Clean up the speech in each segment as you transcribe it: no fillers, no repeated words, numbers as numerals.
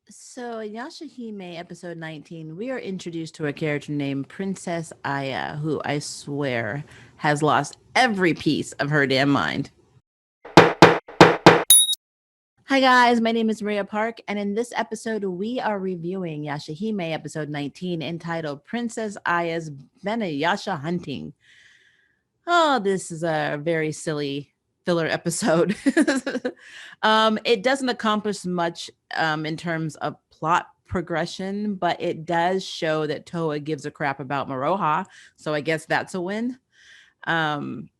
So, in Yashahime episode 19, we are introduced to a character named Princess Aya, who I swear has lost every piece of her damn mind. Hi, guys. My name is Maria Park, and in this episode, we are reviewing Yashahime episode 19 entitled Princess Aya's Benayasha Hunting. Oh, this is a very silly filler episode. It doesn't accomplish much in terms of plot progression, but it does show that Toa gives a crap about Maroha. So I guess that's a win. Um,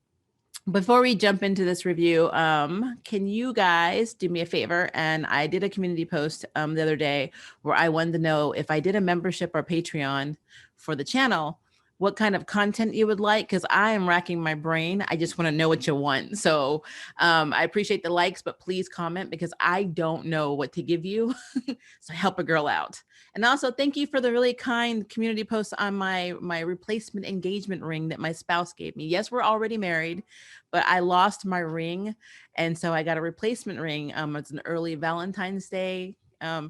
Before we jump into this review, can you guys do me a favor? And I did a community post the other day where I wanted to know if I did a membership or Patreon for the channel, what kind of content you would like, because I am racking my brain. I just want to know what you want. So I appreciate the likes, but please comment because I don't know what to give you. So help a girl out. And also thank you for the really kind community post on my replacement engagement ring that my spouse gave me. Yes, we're already married, but I lost my ring, and so I got a replacement ring. It's an early Valentine's Day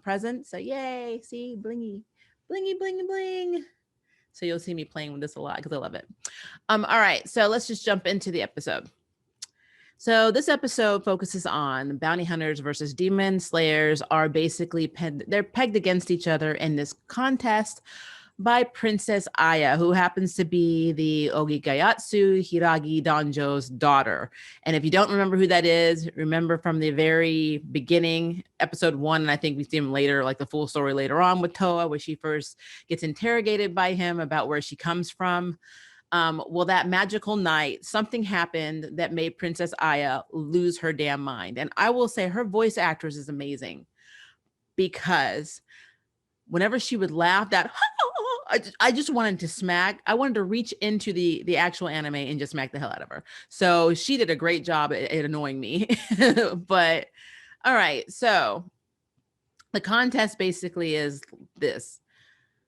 present. So yay! See, blingy, blingy, blingy, bling. So you'll see me playing with this a lot because I love it. All right, so let's just jump into the episode. So this episode focuses on bounty hunters versus demon slayers are basically they're pegged against each other in this contest by Princess Aya, who happens to be the Ogigayatsu Hiragi Danjo's daughter. And if you don't remember who that is, remember from the very beginning, episode 1, and I think we see him later, like the full story later on with Toa, where she first gets interrogated by him about where she comes from. Well, that magical night, something happened that made Princess Aya lose her damn mind. And I will say her voice actress is amazing because whenever she would laugh, that I just wanted to smack. I wanted to reach into the actual anime and just smack the hell out of her. So she did a great job at annoying me. But all right, so the contest basically is this: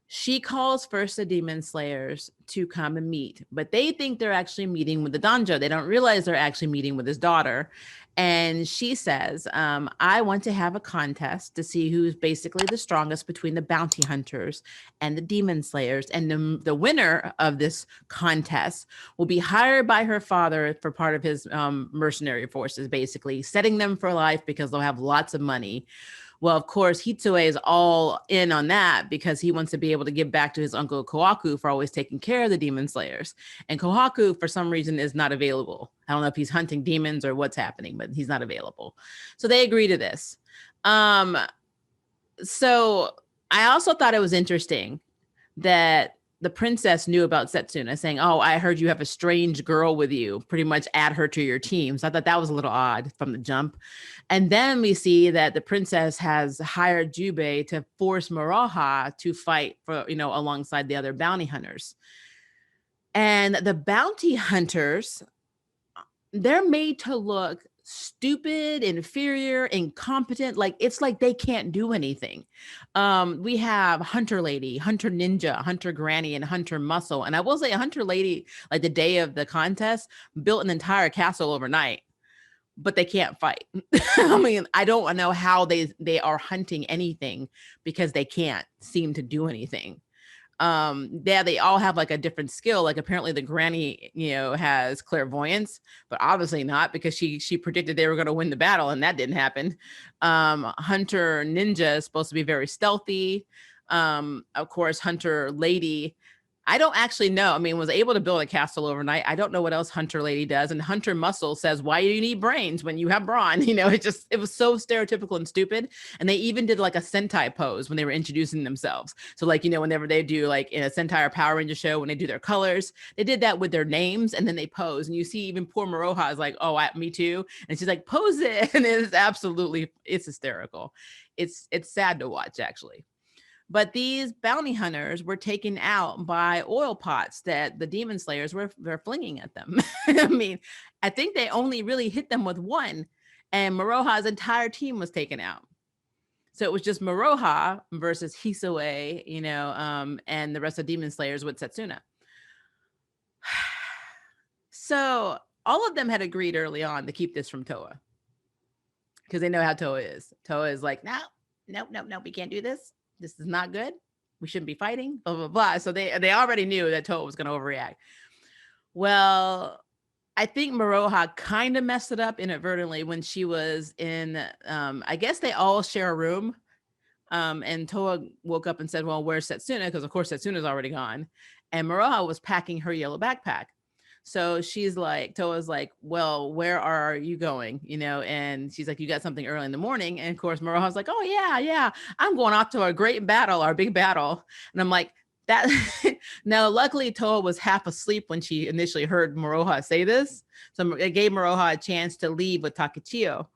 she calls first the demon slayers to come and meet, but they think they're actually meeting with the Danjo. They don't realize they're actually meeting with his daughter. And she says, I want to have a contest to see who's basically the strongest between the bounty hunters and the demon slayers. And the winner of this contest will be hired by her father for part of his mercenary forces, basically setting them for life because they'll have lots of money. Well, of course, Hitsue is all in on that because he wants to be able to give back to his uncle Kohaku for always taking care of the demon slayers. And Kohaku, for some reason, is not available. I don't know if he's hunting demons or what's happening, but he's not available. So they agree to this. So I also thought it was interesting that the princess knew about Setsuna, saying, "Oh, I heard you have a strange girl with you. Pretty much add her to your team." So I thought that was a little odd from the jump. And then we see that the princess has hired Jubei to force Maraha to fight for, alongside the other bounty hunters. And the bounty hunters, they're made to look stupid, inferior, incompetent. Like it's like they can't do anything. We have Hunter Lady, Hunter Ninja, Hunter Granny, and Hunter Muscle. And I will say, Hunter Lady, like the day of the contest, built an entire castle overnight, but they can't fight. I mean, I don't know how they are hunting anything because they can't seem to do anything. Yeah, they all have like a different skill. Like apparently the granny, has clairvoyance, but obviously not because she predicted they were going to win the battle and that didn't happen. Hunter Ninja is supposed to be very stealthy. Of course, Hunter Lady, I don't actually know. I mean, was able to build a castle overnight. I don't know what else Hunter Lady does. And Hunter Muscle says, "Why do you need brains when you have brawn?" It was so stereotypical and stupid. And they even did like a Sentai pose when they were introducing themselves. So like, whenever they do like in a Sentai or Power Ranger show, when they do their colors, they did that with their names and then they pose. And you see even poor Maroha is like, "Oh, me too." And she's like, "Pose it." And it's hysterical. It's sad to watch actually. But these bounty hunters were taken out by oil pots that the demon slayers were flinging at them. I mean, I think they only really hit them with one, and Maroha's entire team was taken out. So it was just Maroha versus Hisue, and the rest of demon slayers with Setsuna. So all of them had agreed early on to keep this from Toa because they know how Toa is. Toa is like, "No, nope, nope, nope, we can't do this. This is not good. We shouldn't be fighting, blah, blah, blah. So they already knew that Toa was going to overreact. Well, I think Maroha kind of messed it up inadvertently when she was in, I guess they all share a room. And Toa woke up and said, well, where's Setsuna? Because of course Setsuna's already gone. And Maroha was packing her yellow backpack. So she's like, Toa's like, well, where are you going? You know, and she's like, you got something early in the morning. And of course, Maroha's like, oh, yeah, yeah, I'm going off to our great battle, our big battle. And I'm like, that now, luckily, Toa was half asleep when she initially heard Maroha say this. So it gave Maroha a chance to leave with Takechiyo.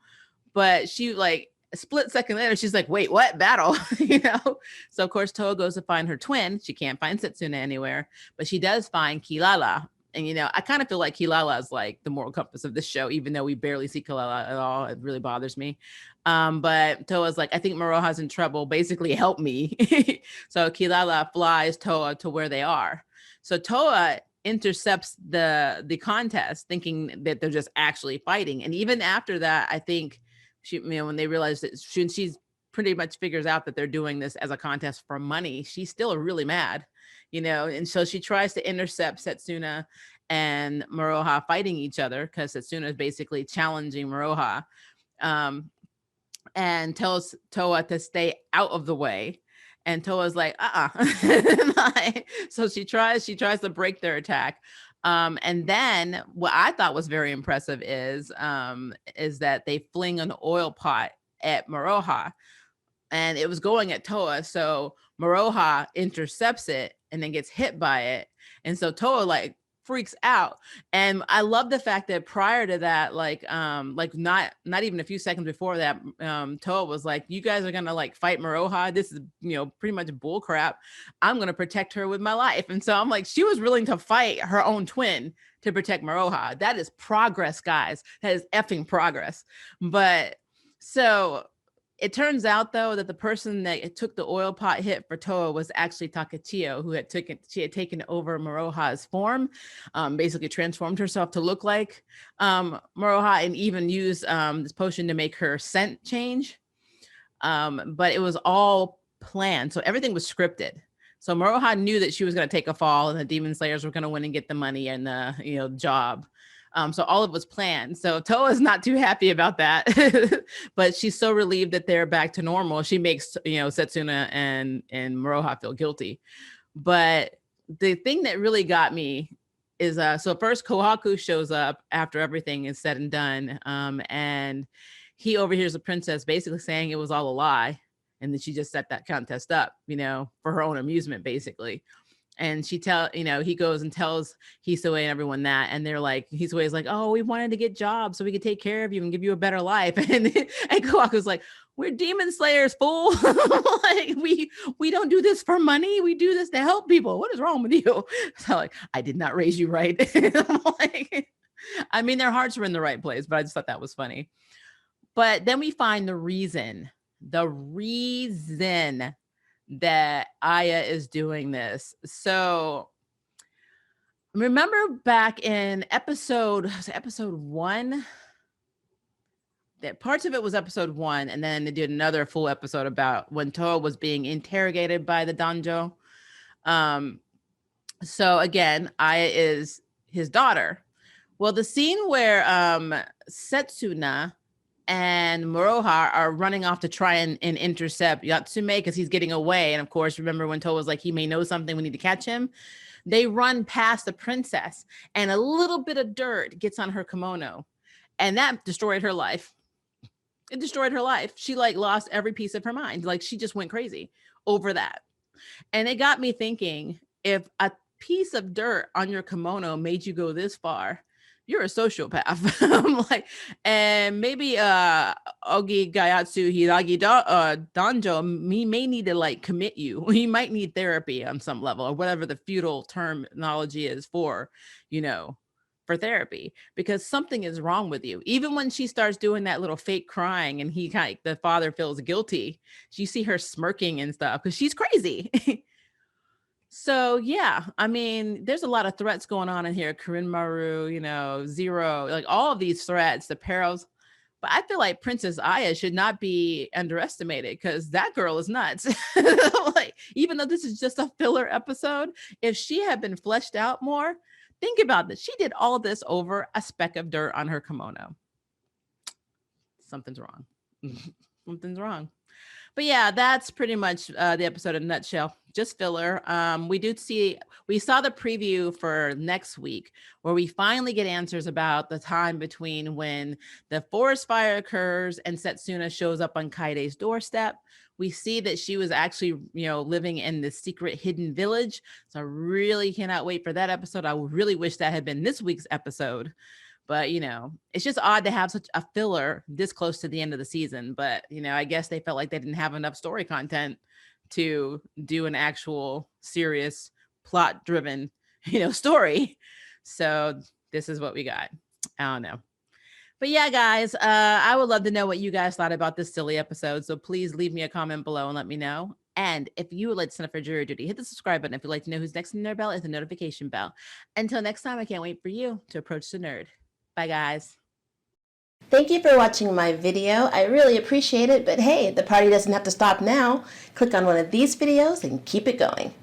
But she like a split second later, she's like, wait, what battle? You know? So of course, Toa goes to find her twin. She can't find Setsuna anywhere, but she does find Kilala. And, you know, I kind of feel like Kilala is like the moral compass of this show, even though we barely see Kilala at all. It really bothers me. But Toa's like, I think Maroha's in trouble. Basically, help me. So Kilala flies Toa to where they are. So Toa intercepts the contest, thinking that they're just actually fighting. And even after that, I think she, you know, when they realize that she's pretty much figures out that they're doing this as a contest for money, she's still really mad, you know, and so she tries to intercept Setsuna and Maroha fighting each other because Setsuna is basically challenging Maroha, and tells Toa to stay out of the way. And Toa's like, so she tries to break their attack. And then what I thought was very impressive is that they fling an oil pot at Maroha, and it was going at Toa. So Maroha intercepts it and then gets hit by it. And so Toa like freaks out. And I love the fact that prior to that, like not even a few seconds before that, Toa was like, you guys are gonna like fight Maroha. This is, you know, pretty much bull crap. I'm gonna protect her with my life. And so I'm like, she was willing to fight her own twin to protect Maroha. That is progress, guys. That is effing progress. But so it turns out, though, that the person that took the oil pot hit for Toa was actually Takechiyo, who had taken over Maroha's form, basically transformed herself to look like Maroha, and even used this potion to make her scent change. But it was all planned, so everything was scripted. So Maroha knew that she was going to take a fall, and the Demon Slayers were going to win and get the money and the, you know, job. So all of it was planned. So Toa is not too happy about that, but she's so relieved that they're back to normal. She makes, you know, Setsuna and Maroha feel guilty. But the thing that really got me is so first Kohaku shows up after everything is said and done, and he overhears the princess basically saying it was all a lie, and that she just set that contest up, you know, for her own amusement, basically. And he goes and tells Hisue and everyone that, and they're like, Hisue's like, oh, we wanted to get jobs so we could take care of you and give you a better life. And Kawaku's like, we're demon slayers, fool. Like, we don't do this for money. We do this to help people. What is wrong with you? So like, I did not raise you right. Like, I mean, their hearts were in the right place, but I just thought that was funny. But then we find the reason that Aya is doing this. So remember back in episode 1, that parts of it was episode 1, and then they did another full episode about when Toa was being interrogated by the Danjo. So again, Aya is his daughter. Well, the scene where Setsuna and Maroha are running off to try and intercept Yatsume because he's getting away. And of course, remember when Toa was like, he may know something, we need to catch him. They run past the princess, and a little bit of dirt gets on her kimono, and that destroyed her life. It destroyed her life. She like lost every piece of her mind. Like, she just went crazy over that. And it got me thinking, if a piece of dirt on your kimono made you go this far, you're a sociopath. I'm like, and maybe Ogi Gayatsu Hiragi Danjo, he may need to like commit you. He might need therapy on some level, or whatever the feudal terminology is for, you know, for therapy, because something is wrong with you. Even when she starts doing that little fake crying and the father feels guilty, you see her smirking and stuff because she's crazy. So yeah, I mean, there's a lot of threats going on in here. Corinne Maru, you know, Zero, like all of these threats, the perils. But I feel like Princess Aya should not be underestimated because that girl is nuts. Like, even though this is just a filler episode, if she had been fleshed out more, think about this. She did all this over a speck of dirt on her kimono. Something's wrong. Something's wrong. But yeah, that's pretty much the episode in a nutshell. Just filler. We saw the preview for next week where we finally get answers about the time between when the forest fire occurs and Setsuna shows up on Kaide's doorstep. We see that she was actually, living in the secret hidden village. So I really cannot wait for that episode. I really wish that had been this week's episode. But, it's just odd to have such a filler this close to the end of the season. But, I guess they felt like they didn't have enough story content to do an actual serious plot driven, story. So this is what we got. I don't know. But yeah, guys, I would love to know what you guys thought about this silly episode. So please leave me a comment below and let me know. And if you would like to sign up for jury duty, hit the subscribe button. If you'd like to know who's next in their bell, is the notification bell. Until next time, I can't wait for you to approach the nerd. Bye, guys. Thank you for watching my video. I really appreciate it, but hey, the party doesn't have to stop now. Click on one of these videos and keep it going.